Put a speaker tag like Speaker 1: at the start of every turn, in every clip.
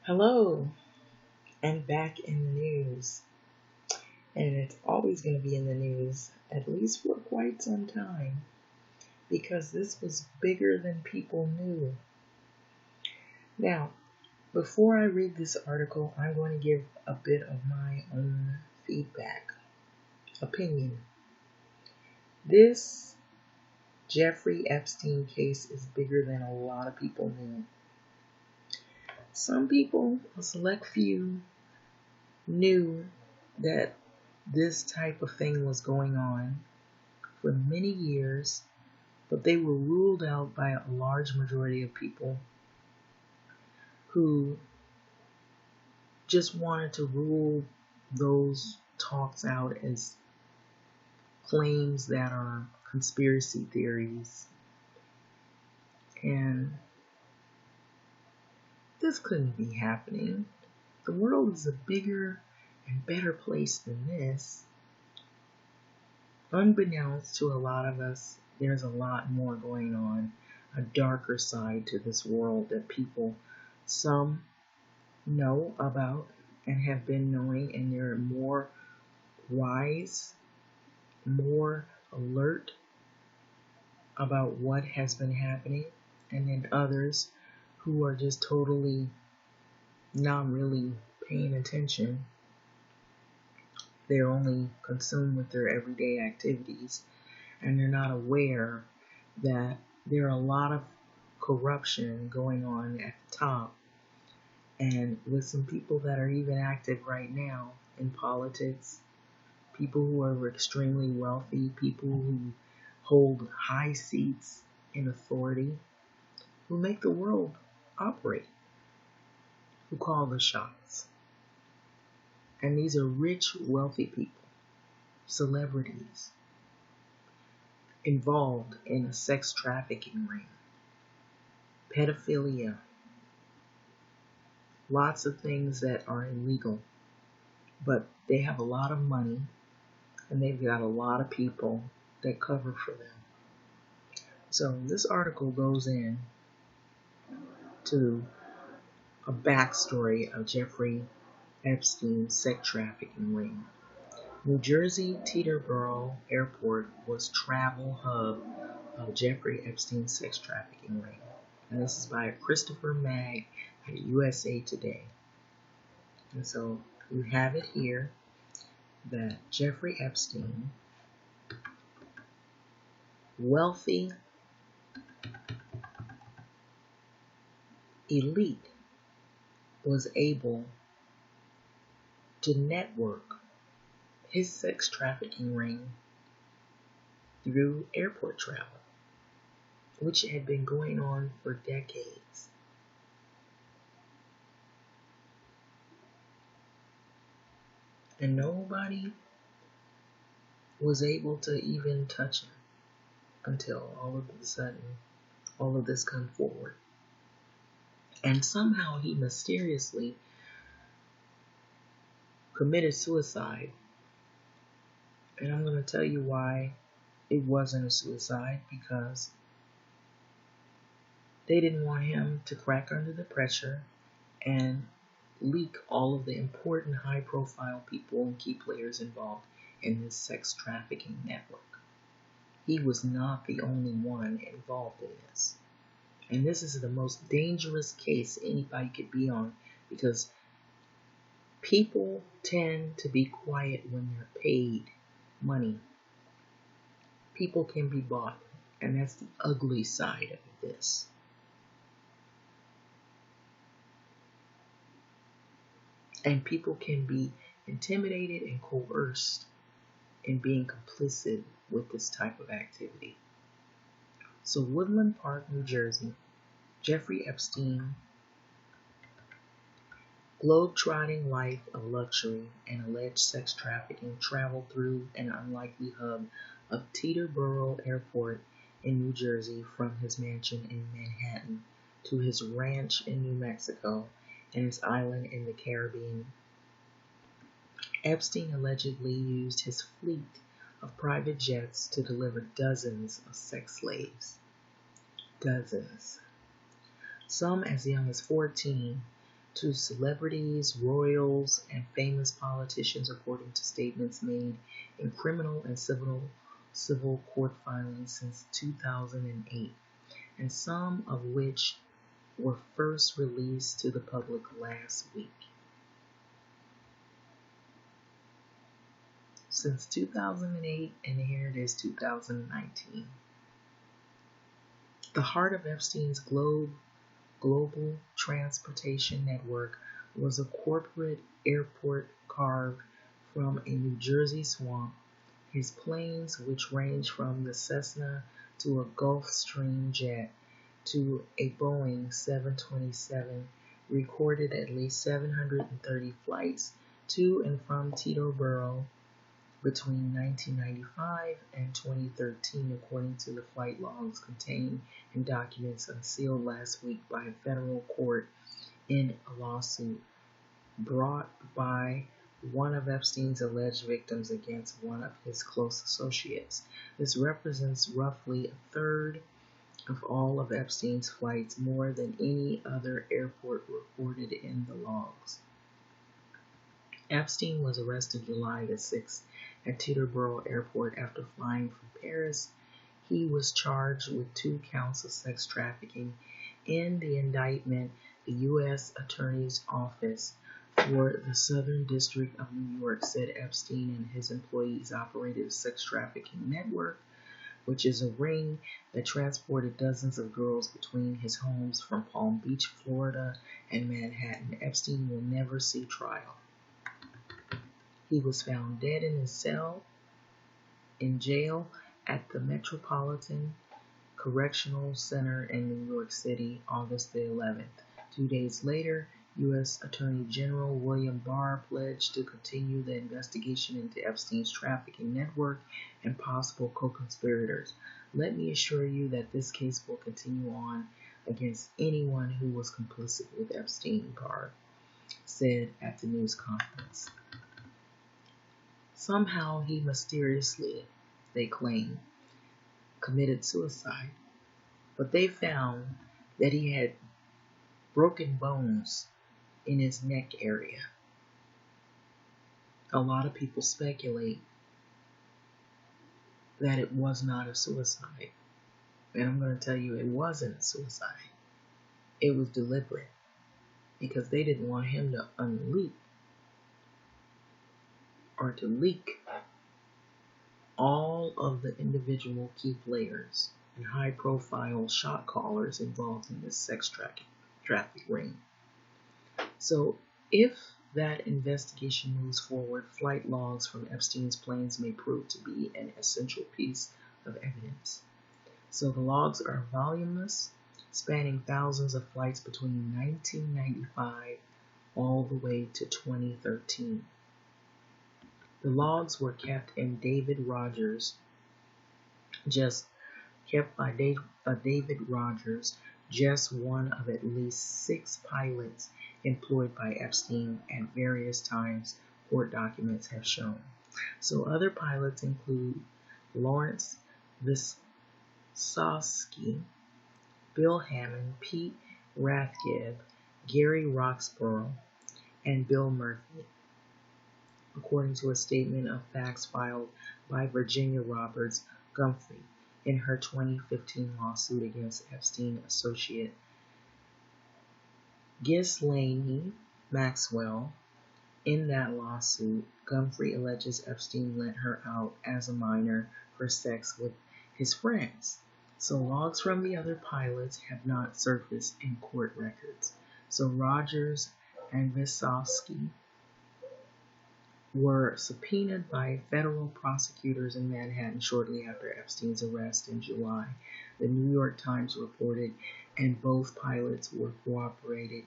Speaker 1: Hello, and back in the news. And it's always going to be in the news, at least for quite some time, because this was bigger than people knew. Now, before I read this article, I'm going to give a bit of my own feedback, opinion. This Jeffrey Epstein case is bigger than a lot of people knew. Some people, a select few, knew that this type of thing was going on for many years, but they were ruled out by a large majority of people who just wanted to rule those talks out as claims that are conspiracy theories. And this couldn't be happening. The world is a bigger and better place than this. Unbeknownst to a lot of us, there's a lot more going on, a darker side to this world that people, some know about and have been knowing, and they're more wise, more alert about what has been happening, and then others who are just totally not really paying attention. They're only consumed with their everyday activities, and they're not aware that there are a lot of corruption going on at the top, and with some people that are even active right now in politics, people who are extremely wealthy, people who hold high seats in authority, who make the world operate, who call the shots. And these are rich, wealthy people, celebrities, involved in a sex trafficking ring, pedophilia, lots of things that are illegal, but they have a lot of money and they've got a lot of people that cover for them. So this article goes in to a backstory of Jeffrey Epstein's sex trafficking ring. New Jersey Teterboro Airport was travel hub of Jeffrey Epstein's sex trafficking ring. And this is by Christopher Magg at USA Today. And so you have it here that Jeffrey Epstein, wealthy, elite, was able to network his sex trafficking ring through airport travel, which had been going on for decades. And nobody was able to even touch him until all of a sudden all of this come forward. And somehow he mysteriously committed suicide. And I'm going to tell you why it wasn't a suicide, because they didn't want him to crack under the pressure and leak all of the important high-profile people and key players involved in this sex trafficking network. He was not the only one involved in this. And this is the most dangerous case anybody could be on, because people tend to be quiet when they're paid money. People can be bought, and that's the ugly side of this. And people can be intimidated and coerced in being complicit with this type of activity. So Woodland Park, New Jersey, Jeffrey Epstein, globe-trotting life of luxury and alleged sex trafficking, traveled through an unlikely hub of Teterboro Airport in New Jersey from his mansion in Manhattan to his ranch in New Mexico and his island in the Caribbean. Epstein allegedly used his fleet of private jets to deliver dozens of sex slaves. Dozens. Some as young as 14, to celebrities, royals, and famous politicians, according to statements made in criminal and civil court filings since 2008, and some of which were first released to the public last week. Since 2008, and here it is 2019. The heart of Epstein's global transportation network was a corporate airport carved from a New Jersey swamp. His planes, which ranged from the Cessna to a Gulfstream jet to a Boeing 727, recorded at least 730 flights to and from Teterboro between 1995 and 2013, according to the flight logs contained in documents unsealed last week by a federal court in a lawsuit brought by one of Epstein's alleged victims against one of his close associates. This represents roughly a third of all of Epstein's flights, more than any other airport reported in the logs. Epstein was arrested July the 6th at Teterboro Airport after flying from Paris. He was charged with 2 counts of sex trafficking. In the indictment, the U.S. Attorney's Office for the Southern District of New York said Epstein and his employees operated a sex trafficking network, which is a ring that transported dozens of girls between his homes from Palm Beach, Florida, and Manhattan. Epstein will never see trial. He was found dead in his cell in jail at the Metropolitan Correctional Center in New York City, August the 11th. 2 days later, U.S. Attorney General William Barr pledged to continue the investigation into Epstein's trafficking network and possible co-conspirators. Let me assure you that this case will continue on against anyone who was complicit with Epstein, Barr said at the news conference. Somehow he mysteriously, they claim, committed suicide, but they found that he had broken bones in his neck area. A lot of people speculate that it was not a suicide, and I'm going to tell you it wasn't a suicide. It was deliberate because they didn't want him to unleak or to leak all of the individual key players and high-profile shot callers involved in this sex traffic ring. So if that investigation moves forward, flight logs from Epstein's planes may prove to be an essential piece of evidence. So the logs are voluminous, spanning thousands of flights between 1995 all the way to 2013. The logs were kept by David Rogers, just one of at least 6 pilots employed by Epstein at various times, court documents have shown. So other pilots include Lawrence Visosky, Bill Hammond, Pete Rathgeb, Gary Roxborough, and Bill Murphy, according to a statement of facts filed by Virginia Roberts Gumphrey in her 2015 lawsuit against Epstein associate Ghislaine Maxwell. In that lawsuit, Gumphrey alleges Epstein let her out as a minor for sex with his friends. So logs from the other pilots have not surfaced in court records. So Rogers and Visosky were subpoenaed by federal prosecutors in Manhattan shortly after Epstein's arrest in July, the New York Times reported, and both pilots were cooperating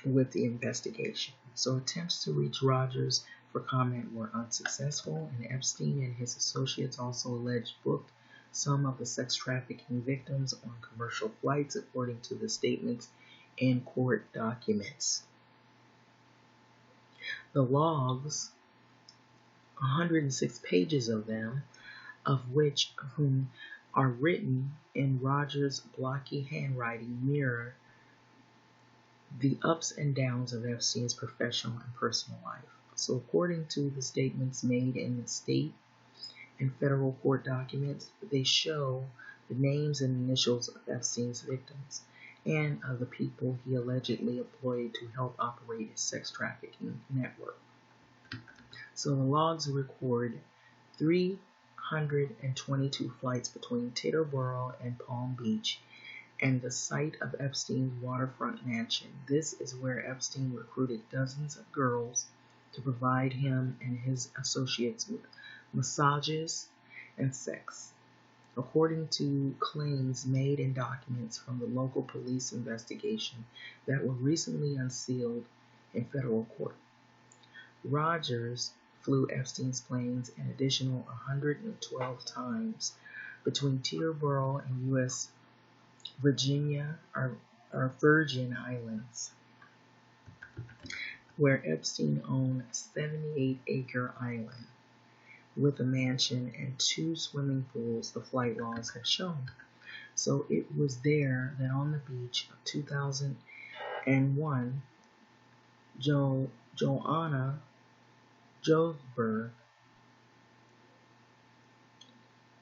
Speaker 1: with the investigation. So attempts to reach Rogers for comment were unsuccessful, and Epstein and his associates also alleged booked some of the sex trafficking victims on commercial flights, according to the statements in court documents. The logs, 106 pages of them, of which are written in Rogers' blocky handwriting, mirror the ups and downs of Epstein's professional and personal life. So, according to the statements made in the state and federal court documents, they show the names and initials of Epstein's victims and of the people he allegedly employed to help operate his sex trafficking network. So the logs record 322 flights between Teterboro and Palm Beach and the site of Epstein's waterfront mansion. This is where Epstein recruited dozens of girls to provide him and his associates with massages and sex. According to claims made in documents from the local police investigation that were recently unsealed in federal court, Rogers flew Epstein's planes an additional 112 times between Teterboro and U.S. Virginia or Virgin Islands, where Epstein owned a 78-acre island with a mansion and 2 swimming pools, the flight logs have shown. So it was there that on the beach of 2001, Joanna Josberg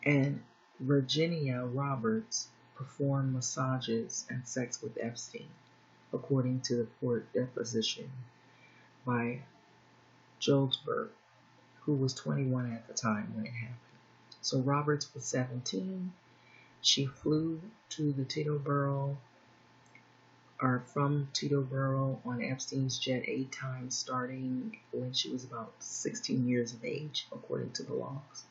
Speaker 1: and Virginia Roberts performed massages and sex with Epstein, according to the court deposition by Josberg, who was 21 at the time when it happened. So Roberts was 17. She flew to the Teterboro, or from Teterboro on Epstein's jet 8 times, starting when she was about 16 years of age, according to the logs.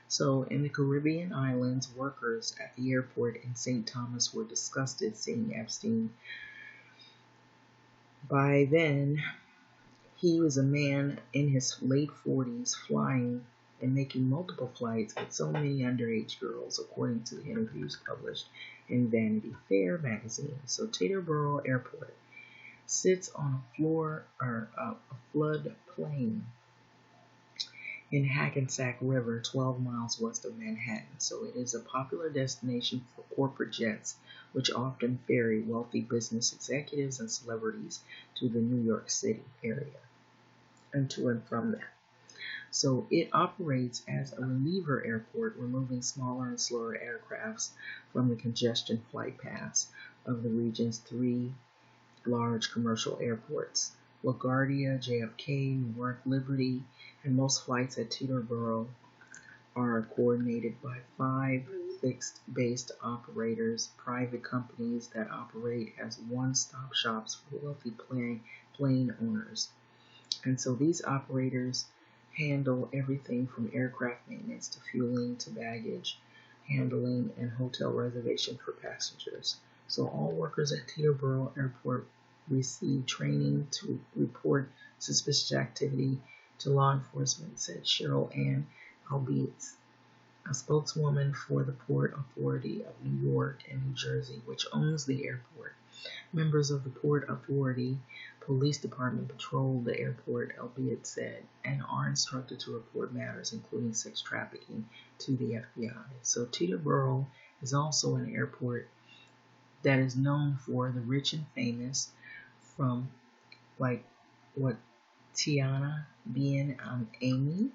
Speaker 1: So in the Caribbean islands, workers at the airport in St. Thomas were disgusted seeing Epstein. By then, he was a man in his late 40s flying and making multiple flights with so many underage girls, according to the interviews published in Vanity Fair magazine. So Teterboro Airport sits on a flood plain in Hackensack River, 12 miles west of Manhattan. So it is a popular destination for corporate jets, which often ferry wealthy business executives and celebrities to the New York City area and to and from that. So it operates as a reliever airport, removing smaller and slower aircrafts from the congestion flight paths of the region's 3 large commercial airports: LaGuardia, JFK, Newark, Liberty, and most flights at Teterboro are coordinated by 5 fixed-based operators, private companies that operate as one-stop shops for wealthy plane owners. And so these operators handle everything from aircraft maintenance to fueling to baggage handling and hotel reservation for passengers. So all workers at Teterboro Airport receive training to report suspicious activity to law enforcement, said Cheryl Ann Albietz, a spokeswoman for the Port Authority of New York and New Jersey, which owns the airport. Members of the Port Authority Police Department patrol the airport, Albietz said, and are instructed to report matters including sex trafficking to the FBI. So Teterboro is also an airport that is known for the rich and famous, from like what Tiana being Amy,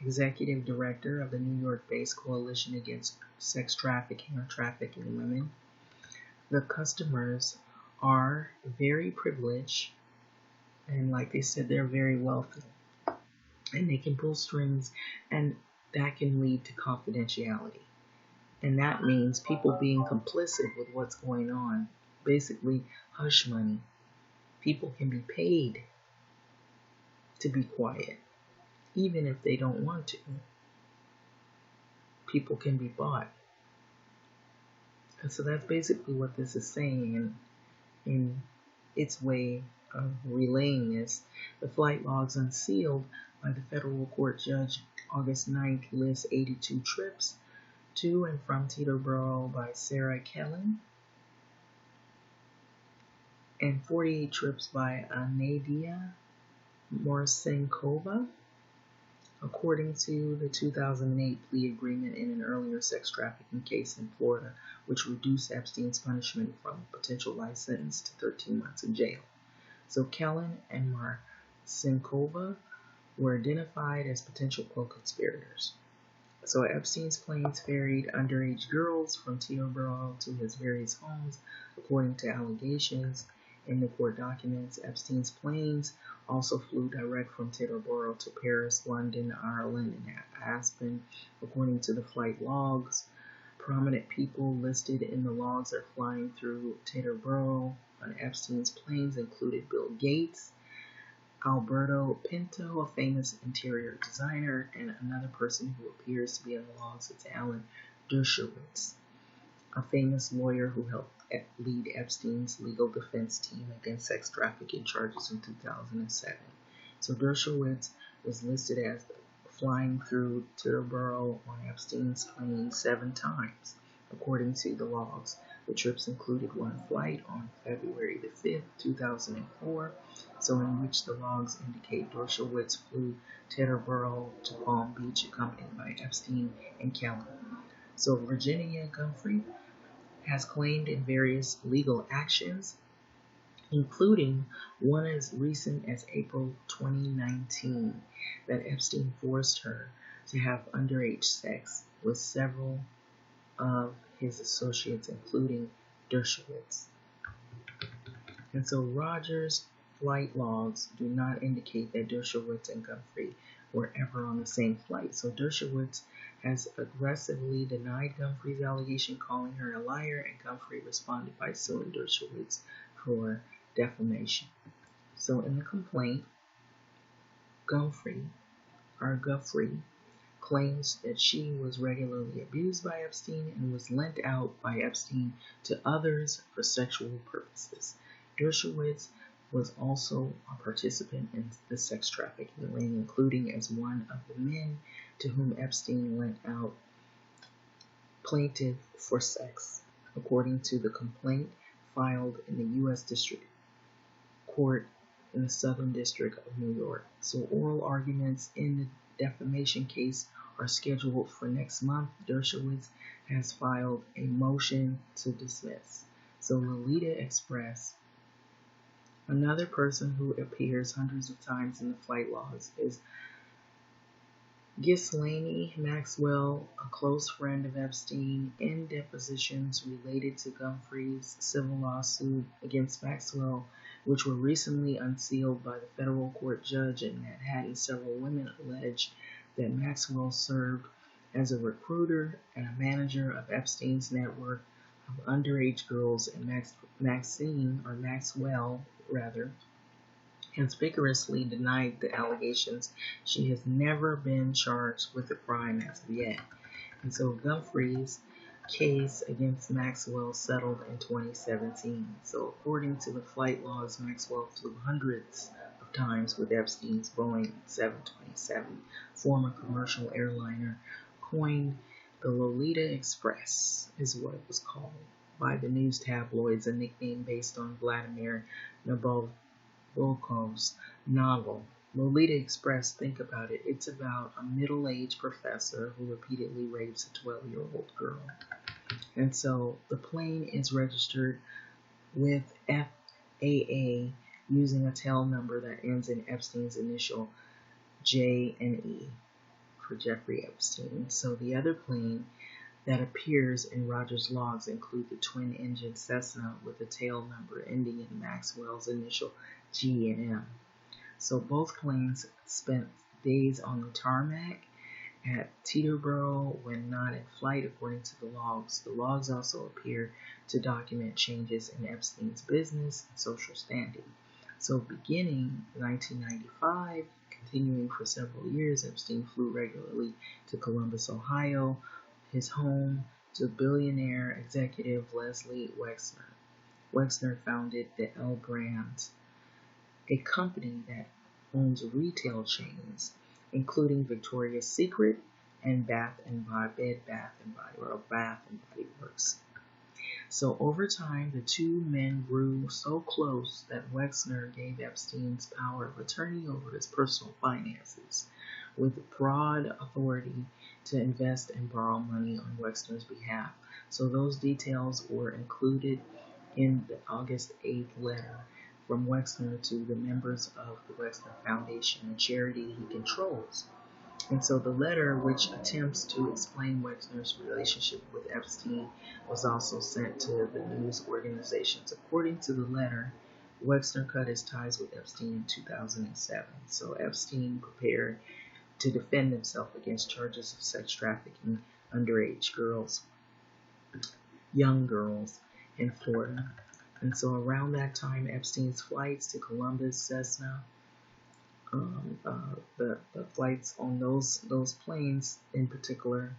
Speaker 1: executive director of the New York-based Coalition Against Sex Trafficking or Trafficking Women. The customers are very privileged, and like they said, they're very wealthy, and they can pull strings, and that can lead to confidentiality. And that means people being complicit with what's going on, basically hush money. People can be paid to be quiet, even if they don't want to. People can be bought. And so that's basically what this is saying in its way of relaying this. The flight logs unsealed by the federal court judge August 9th list 82 trips to and from Teterboro by Sarah Kellen and 48 trips by Nadia Morsenkova, according to the 2008 plea agreement in an earlier sex trafficking case in Florida, which reduced Epstein's punishment from a potential life sentence to 13 months in jail. So Kellen and Marcinkova were identified as potential co-conspirators. So Epstein's planes ferried underage girls from Teterboro to his various homes, according to allegations in the court documents. Epstein's planes also flew direct from Teterboro to Paris, London, Ireland, and Aspen, according to the flight logs. Prominent people listed in the logs are flying through Teterboro on Epstein's planes included Bill Gates, Alberto Pinto, a famous interior designer, and another person who appears to be in the logs is Alan Dershowitz, a famous lawyer who helped lead Epstein's legal defense team against sex trafficking charges in 2007. So Dershowitz was listed as flying through Teterboro on Epstein's plane 7 times, according to the logs. The trips included one flight on February the 5th, 2004, so in which the logs indicate Dershowitz flew Teterboro to Palm Beach accompanied by Epstein and Kelly. So Virginia Gumphrey has claimed in various legal actions, including one as recent as April 2019, that Epstein forced her to have underage sex with several of his associates, including Dershowitz. And so Rogers' flight logs do not indicate that Dershowitz and Gumphrey were ever on the same flight. So Dershowitz has aggressively denied Gumphrey's allegation, calling her a liar, and Gumphrey responded by suing Dershowitz for defamation. So in the complaint, Gumphrey claims that she was regularly abused by Epstein and was lent out by Epstein to others for sexual purposes. Dershowitz was also a participant in the sex trafficking ring, including as one of the men to whom Epstein lent out plaintiff for sex, according to the complaint filed in the U.S. District Court in the Southern District of New York. So oral arguments in the defamation case are scheduled for next month. Dershowitz has filed a motion to dismiss. So Lolita Express, another person who appears hundreds of times in the flight logs, is Ghislaine Maxwell, a close friend of Epstein. In depositions related to Gumphrey's civil lawsuit against Maxwell, which were recently unsealed by the federal court judge in Manhattan, several women alleged that Maxwell served as a recruiter and a manager of Epstein's network of underage girls, and Maxwell has vigorously denied the allegations. She has never been charged with a crime as of yet. And so Gumphrey's case against Maxwell settled in 2017. So according to the flight logs, Maxwell flew hundreds of times with Epstein's Boeing 727, former commercial airliner, coined the Lolita Express, is what it was called by the news tabloids, a nickname based on Vladimir Nabokov's novel. Lolita Express, think about it. It's about a middle-aged professor who repeatedly rapes a 12-year-old girl. And so the plane is registered with FAA using a tail number that ends in Epstein's initial J and E for Jeffrey Epstein. So the other plane that appears in Rogers' logs include the twin-engine Cessna with a tail number ending in Maxwell's initial G and M. So both planes spent days on the tarmac at Teterboro when not in flight, according to the logs. The logs also appear to document changes in Epstein's business and social standing. So beginning 1995, continuing for several years, Epstein flew regularly to Columbus, Ohio, his home, to billionaire executive Leslie Wexner. Wexner founded the L Brands, a company that owns retail chains, including Victoria's Secret and Bath and Body Works. So over time, the two men grew so close that Wexner gave Epstein's power of attorney over his personal finances, with broad authority to invest and borrow money on Wexner's behalf. So those details were included in the August 8th letter from Wexner to the members of the Wexner Foundation, a charity he controls. And so the letter, which attempts to explain Wexner's relationship with Epstein, was also sent to the news organizations. According to the letter, Wexner cut his ties with Epstein in 2007. So Epstein prepared to defend himself against charges of sex trafficking underage girls, young girls in Florida. And so around that time, Epstein's flights to Columbus, Cessna, the flights on those planes in particular,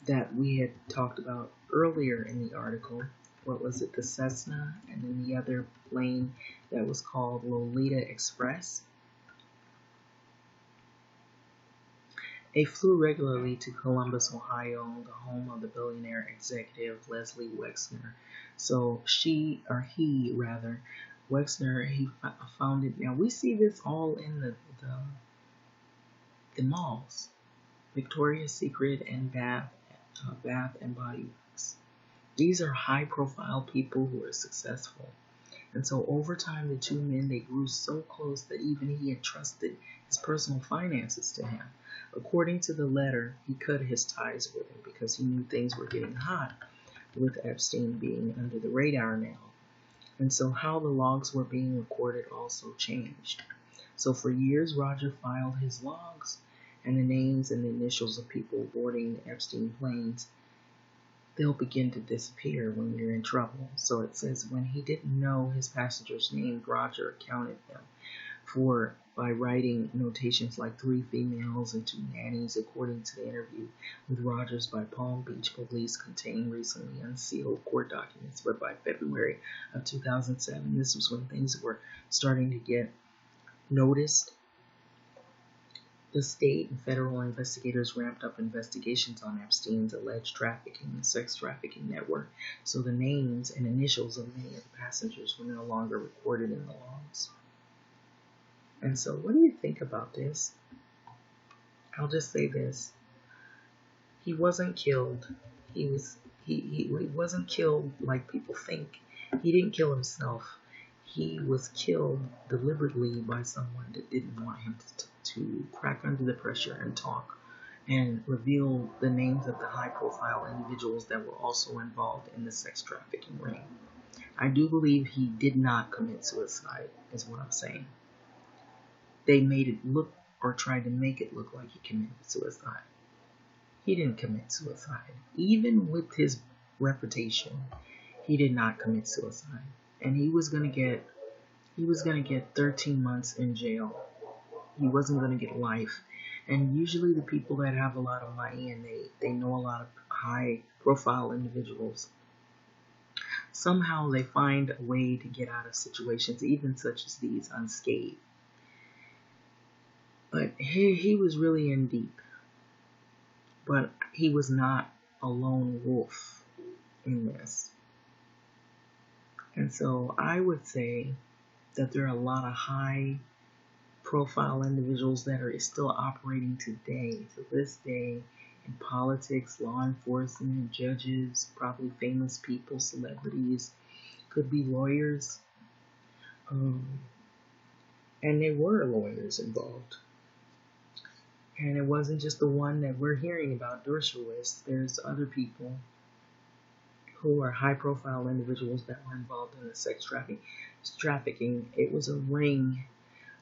Speaker 1: that we had talked about earlier in the article. What was it? The Cessna, and then the other plane that was called Lolita Express. They flew regularly to Columbus, Ohio, the home of the billionaire executive Leslie Wexner. So Wexner, he founded. Now we see this all in the malls, Victoria's Secret and Bath and Body Works. These are high-profile people who are successful. And so over time, the two men, they grew so close that even he entrusted his personal finances to him. According to the letter, he cut his ties with him because he knew things were getting hot with Epstein being under the radar now. And so how the logs were being recorded also changed. So for years, Roger filed his logs, and the names and the initials of people boarding the Epstein planes, they'll begin to disappear when you're in trouble. So it says when he didn't know his passenger's name, Roger accounted them for by writing notations like 3 females and 2 nannies, according to the interview with Rogers by Palm Beach police contained recently unsealed court documents. But by February of 2007, this was when things were starting to get noticed. The state and federal investigators ramped up investigations on Epstein's alleged trafficking and sex trafficking network, so the names and initials of many of the passengers were no longer recorded in the logs. And so what do you think about this? I'll just say this. He wasn't killed. He wasn't killed like people think. He didn't kill himself. He was killed deliberately by someone that didn't want him to crack under the pressure and talk and reveal the names of the high-profile individuals that were also involved in the sex trafficking ring. I do believe he did not commit suicide, is what I'm saying. They made it look, or tried to make it look like he committed suicide. He didn't commit suicide. Even with his reputation, he did not commit suicide. And he was gonna get 13 months in jail. He wasn't gonna get life. And usually the people that have a lot of money and they know a lot of high profile individuals, somehow they find a way to get out of situations, even such as these, unscathed. But he was really in deep. But he was not a lone wolf in this. And so I would say that there are a lot of high profile individuals that are still operating today, to this day, in politics, law enforcement, judges, probably famous people, celebrities, could be lawyers. And there were lawyers involved. And it wasn't just the one that we're hearing about, Dershowitz. There's other people who are high-profile individuals that were involved in the sex trafficking. It was a ring,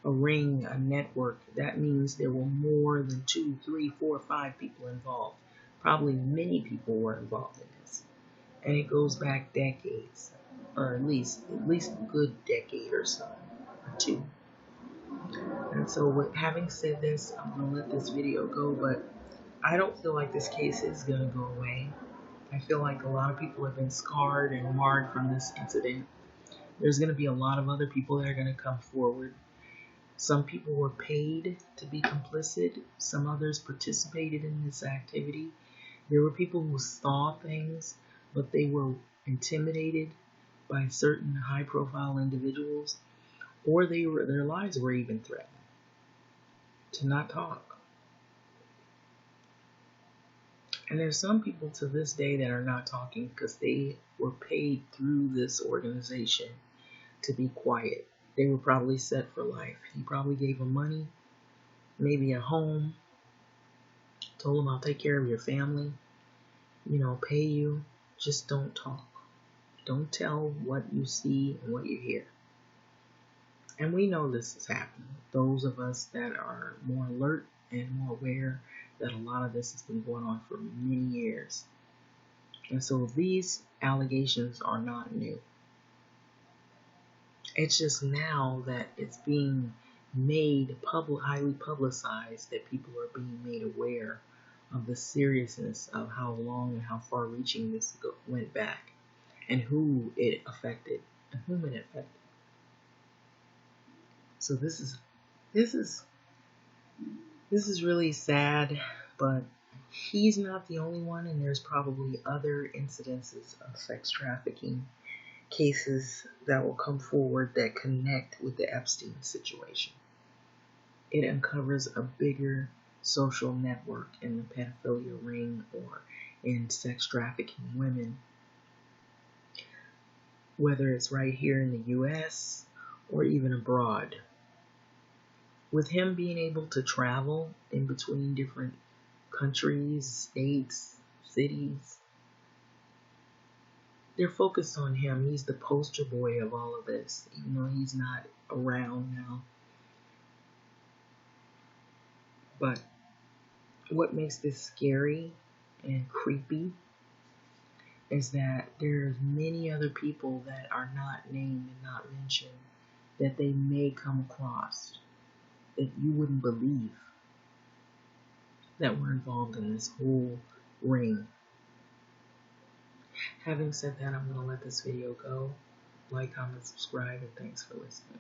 Speaker 1: a network. That means there were more than 2, 3, 4, 5 people involved. Probably many people were involved in this. And it goes back decades, or at least a good decade or so, or 2. And so having said this, I'm going to let this video go, but I don't feel like this case is going to go away. I feel like a lot of people have been scarred and marred from this incident. There's going to be a lot of other people that are going to come forward. Some people were paid to be complicit. Some others participated in this activity. There were people who saw things, but they were intimidated by certain high-profile individuals, or their lives were even threatened to not talk. And there's some people to this day that are not talking because they were paid through this organization to be quiet. They were probably set for life. He probably gave them money, maybe a home, told them, I'll take care of your family, pay you. Just don't talk. Don't tell what you see and what you hear. And we know this is happening. Those of us that are more alert and more aware that a lot of this has been going on for many years. And so these allegations are not new. It's just now that it's being made highly publicized, that people are being made aware of the seriousness of how long and how far-reaching this went back, and who it affected and whom it affected. So this is really sad, but he's not the only one, and there's probably other incidences of sex trafficking cases that will come forward that connect with the Epstein situation. It uncovers a bigger social network in the pedophilia ring or in sex trafficking women, whether it's right here in the US or even abroad. With him being able to travel in between different countries, states, cities, they're focused on him. He's the poster boy of all of this, even though he's not around now. But what makes this scary and creepy is that there's many other people that are not named and not mentioned that they may come across that you wouldn't believe that were involved in this whole ring. Having said that, I'm going to let this video go. Like, comment, subscribe, and thanks for listening.